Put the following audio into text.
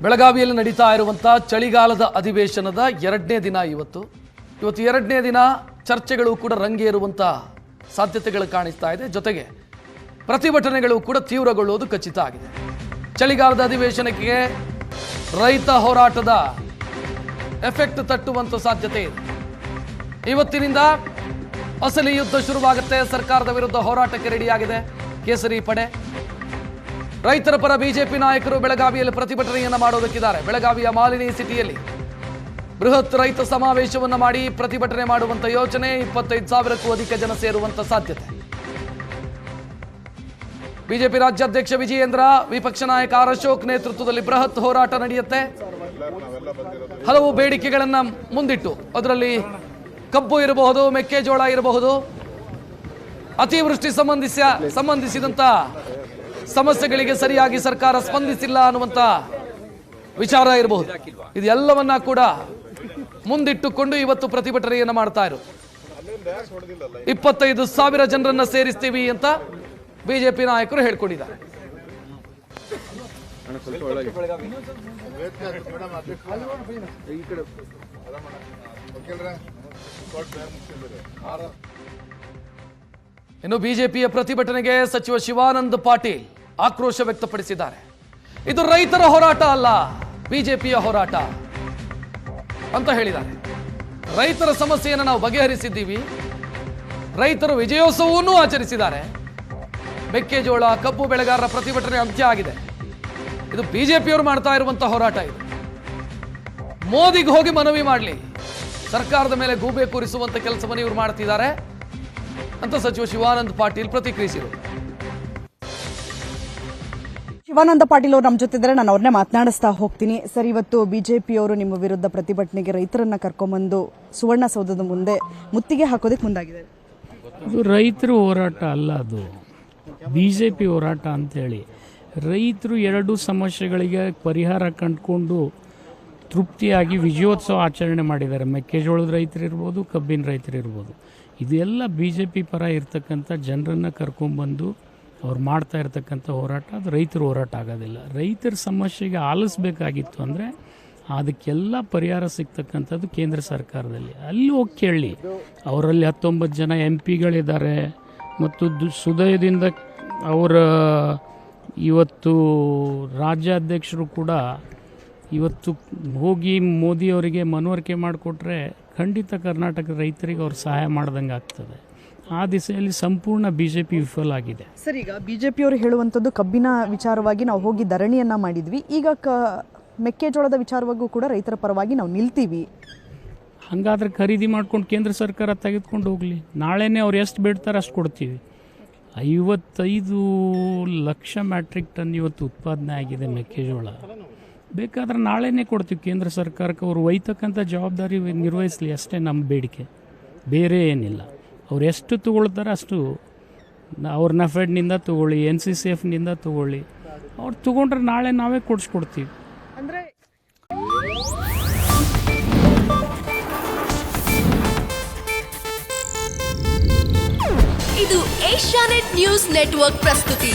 ಬೆಳಗಾವಿಯಲ್ಲಿ ನಡೀತಾ ಇರುವಂಥ ಚಳಿಗಾಲದ ಅಧಿವೇಶನದ ಎರಡನೇ ದಿನ ಇವತ್ತು ಎರಡನೇ ದಿನ ಚರ್ಚೆಗಳು ಕೂಡ ರಂಗೇರುವಂಥ ಸಾಧ್ಯತೆಗಳು ಕಾಣಿಸ್ತಾ ಇದೆ. ಜೊತೆಗೆ ಪ್ರತಿಭಟನೆಗಳು ಕೂಡ ತೀವ್ರಗೊಳ್ಳುವುದು ಖಚಿತ ಆಗಿದೆ. ಚಳಿಗಾಲದ ಅಧಿವೇಶನಕ್ಕೆ ರೈತ ಹೋರಾಟದ ಎಫೆಕ್ಟ್ ತಟ್ಟುವಂಥ ಸಾಧ್ಯತೆ ಇದೆ. ಇವತ್ತಿನಿಂದ ಅಸಲಿ ಯುದ್ಧ ಶುರುವಾಗುತ್ತೆ. ಸರ್ಕಾರದ ವಿರುದ್ಧ ಹೋರಾಟಕ್ಕೆ ರೆಡಿಯಾಗಿದೆ ಕೇಸರಿ ಪಡೆ. ರೈತರ ಪರ ಬಿಜೆಪಿ ನಾಯಕರು ಬೆಳಗಾವಿಯಲ್ಲಿ ಪ್ರತಿಭಟನೆಯನ್ನು ಮಾಡೋದಕ್ಕಿದ್ದಾರೆ. ಬೆಳಗಾವಿಯ ಮಾಲಿನಿ ಸಿಟಿಯಲ್ಲಿ ಬೃಹತ್ ರೈತ ಸಮಾವೇಶವನ್ನು ಮಾಡಿ ಪ್ರತಿಭಟನೆ ಮಾಡುವಂತ ಯೋಚನೆ. 25,000ಕ್ಕೂ ಅಧಿಕ ಜನ ಸೇರುವಂತ ಸಾಧ್ಯತೆ. ಬಿಜೆಪಿ ರಾಜ್ಯಾಧ್ಯಕ್ಷ ವಿಜಯೇಂದ್ರ, ವಿಪಕ್ಷ ನಾಯಕ ಆರ್ ಅಶೋಕ್ ನೇತೃತ್ವದಲ್ಲಿ ಬೃಹತ್ ಹೋರಾಟ ನಡೆಯುತ್ತೆ. ಹಲವು ಬೇಡಿಕೆಗಳನ್ನ ಮುಂದಿಟ್ಟು, ಅದರಲ್ಲಿ ಕಬ್ಬು ಇರಬಹುದು, ಮೆಕ್ಕೆಜೋಳ ಇರಬಹುದು, ಅತಿವೃಷ್ಟಿ ಸಂಬಂಧಿಸಿದಂತ ಸಮಸ್ಯೆಗಳಿಗೆ ಸರಿಯಾಗಿ ಸರ್ಕಾರ ಸ್ಪಂದಿಸಿಲ್ಲ ಅನ್ನುವಂತ ವಿಚಾರ ಇರಬಹುದು. ಇದೆಲ್ಲವನ್ನ ಕೂಡ ಮುಂದಿಟ್ಟುಕೊಂಡು ಇವತ್ತು ಪ್ರತಿಭಟನೆಯನ್ನು ಮಾಡ್ತಾ ಇರು. 25,000 ಜನರನ್ನ ಸೇರಿಸ್ತೀವಿ ಅಂತ ಬಿಜೆಪಿ ನಾಯಕರು ಹೇಳ್ಕೊಂಡಿದ್ದಾರೆ. ಇನ್ನು ಬಿಜೆಪಿಯ ಪ್ರತಿಭಟನೆಗೆ ಸಚಿವ ಶಿವಾನಂದ ಪಾಟೀಲ್ ಆಕ್ರೋಶ ವ್ಯಕ್ತಪಡಿಸಿದ್ದಾರೆ. ಇದು ರೈತರ ಹೋರಾಟ ಅಲ್ಲ, ಬಿಜೆಪಿಯ ಹೋರಾಟ ಅಂತ ಹೇಳಿದ್ದಾರೆ. ರೈತರ ಸಮಸ್ಯೆಯನ್ನು ನಾವು ಬಗೆಹರಿಸಿದ್ದೀವಿ. ರೈತರು ವಿಜಯೋತ್ಸವವನ್ನೂ ಆಚರಿಸಿದ್ದಾರೆ. ಮೆಕ್ಕೆಜೋಳ, ಕಬ್ಬು ಬೆಳೆಗಾರರ ಪ್ರತಿಭಟನೆ ಅಂತ್ಯ ಆಗಿದೆ. ಇದು ಬಿಜೆಪಿಯವರು ಮಾಡ್ತಾ ಇರುವಂತಹ ಹೋರಾಟ. ಇದು ಮೋದಿಗೆ ಹೋಗಿ ಮನವಿ ಮಾಡಲಿ, ಸರ್ಕಾರದ ಮೇಲೆ ಗೂಬೆ ಕೂರಿಸುವಂತ ಕೆಲಸವನ್ನು ಇವರು ಮಾಡ್ತಿದ್ದಾರೆ ಅಂತ ಸಚಿವ ಶಿವಾನಂದ ಪಾಟೀಲ್ ಪ್ರತಿಕ್ರಿಯಿಸಿದರು. ಶಿವಾನಂದ ಪಾಟೀಲ್ ಅವರು ನಮ್ಮ ಜೊತೆ ಇದ್ದಾರೆ. ನಾನು ಅವ್ರನ್ನೇ ಮಾತನಾಡಿಸ್ತಾ ಹೋಗ್ತೀನಿ. ಸರ್, ಇವತ್ತು ಬಿಜೆಪಿಯವರು ನಿಮ್ಮ ವಿರುದ್ಧ ಪ್ರತಿಭಟನೆಗೆ ರೈತರನ್ನ ಕರ್ಕೊಂಡ್ಬಂದು ಸುವರ್ಣಸೌಧದ ಮುಂದೆ ಮುತ್ತಿಗೆ ಹಾಕೋದಕ್ಕೆ ಮುಂದಾಗಿದೆ. ಅದು ರೈತರ ಹೋರಾಟ ಅಲ್ಲ, ಅದು ಬಿಜೆಪಿ ಹೋರಾಟ ಅಂತೇಳಿ. ರೈತರು ಎರಡು ಸಮಸ್ಯೆಗಳಿಗೆ ಪರಿಹಾರ ಕಂಡುಕೊಂಡು ತೃಪ್ತಿಯಾಗಿ ವಿಜಯೋತ್ಸವ ಆಚರಣೆ ಮಾಡಿದ್ದಾರೆ. ಮೆಕ್ಕೆಜೋಳದ ರೈತರಿರ್ಬೋದು, ಕಬ್ಬಿನ ರೈತರಿರ್ಬೋದು. ಇದೆಲ್ಲ ಬಿಜೆಪಿ ಪರ ಇರ್ತಕ್ಕಂಥ ಜನರನ್ನು ಕರ್ಕೊಂಡ್ಬಂದು ಅವ್ರು ಮಾಡ್ತಾ ಇರ್ತಕ್ಕಂಥ ಹೋರಾಟ. ಅದು ರೈತರ ಹೋರಾಟ ಆಗೋದಿಲ್ಲ. ರೈತರ ಸಮಸ್ಯೆಗೆ ಆಲಿಸಬೇಕಾಗಿತ್ತು ಅಂದರೆ ಅದಕ್ಕೆಲ್ಲ ಪರಿಹಾರ ಸಿಗ್ತಕ್ಕಂಥದ್ದು ಕೇಂದ್ರ ಸರ್ಕಾರದಲ್ಲಿ. ಅಲ್ಲಿ ಹೋಗಿ ಕೇಳಿ. ಅವರಲ್ಲಿ 19 ಜನ MP ಗಳಿದ್ದಾರೆ ಮತ್ತು ಸುದಯದಿಂದ ಅವರ ಇವತ್ತು ರಾಜ್ಯಾಧ್ಯಕ್ಷರು ಕೂಡ ಇವತ್ತು ಹೋಗಿ ಮೋದಿಯವರಿಗೆ ಮನವರಿಕೆ ಮಾಡಿಕೊಟ್ರೆ ಖಂಡಿತ ಕರ್ನಾಟಕದ ರೈತರಿಗೆ ಅವ್ರು ಸಹಾಯ ಮಾಡ್ದಂಗೆ ಆಗ್ತದೆ. ಆ ದಿಸೆಯಲ್ಲಿ ಸಂಪೂರ್ಣ ಬಿಜೆಪಿ ವಿಫಲ ಆಗಿದೆ. ಸರ್, ಈಗ ಬಿಜೆಪಿಯವರು ಹೇಳುವಂಥದ್ದು ಕಬ್ಬಿನ ವಿಚಾರವಾಗಿ ನಾವು ಹೋಗಿ ಧರಣಿಯನ್ನ ಮಾಡಿದ್ವಿ. ಈಗ ಮೆಕ್ಕೆಜೋಳದ ವಿಚಾರವಾಗೂ ಕೂಡ ರೈತರ ಪರವಾಗಿ ನಾವು ನಿಲ್ತೀವಿ. ಹಾಗಾದ್ರೆ ಖರೀದಿ ಮಾಡ್ಕೊಂಡು ಕೇಂದ್ರ ಸರ್ಕಾರ ತೆಗೆದುಕೊಂಡು ಹೋಗಲಿ. ನಾಳೆನೇ ಅವ್ರು ಎಷ್ಟು ಬೇಡ್ತಾರೆ ಅಷ್ಟು ಕೊಡ್ತೀವಿ. 55 ಲಕ್ಷ ಮೆಟ್ರಿಕ್ ಟನ್ ಇವತ್ತು ಉತ್ಪಾದನೆ ಆಗಿದೆ ಮೆಕ್ಕೆಜೋಳ. ಬೇಕಾದ್ರೆ ನಾಳೆನೇ ಕೊಡ್ತೀವಿ ಕೇಂದ್ರ ಸರ್ಕಾರಕ್ಕೆ. ಅವರು ಒಯ್ತಕ್ಕಂಥ ಜವಾಬ್ದಾರಿ ನಿರ್ವಹಿಸಲಿ ಅಷ್ಟೇ ನಮ್ಮ ಬೇಡಿಕೆ, ಬೇರೆ ಏನಿಲ್ಲ. ಅವ್ರು ಎಷ್ಟು ತಗೊಳ್ತಾರೆ ಅಷ್ಟು ಅವ್ರ ನಫೆಡ್ನಿಂದ ತಗೊಳ್ಳಿ, NCCFನಿಂದ ತಗೊಳ್ಳಿ. ಅವ್ರು ತಗೊಂಡ್ರೆ ನಾಳೆ ನಾವೇ ಕೊಡಿಸ್ಕೊಡ್ತೀವಿ. ಅಂದರೆ ಇದು ಏಷ್ಯಾನೆಟ್ ನ್ಯೂಸ್ ನೆಟ್ವರ್ಕ್ ಪ್ರಸ್ತುತಿ.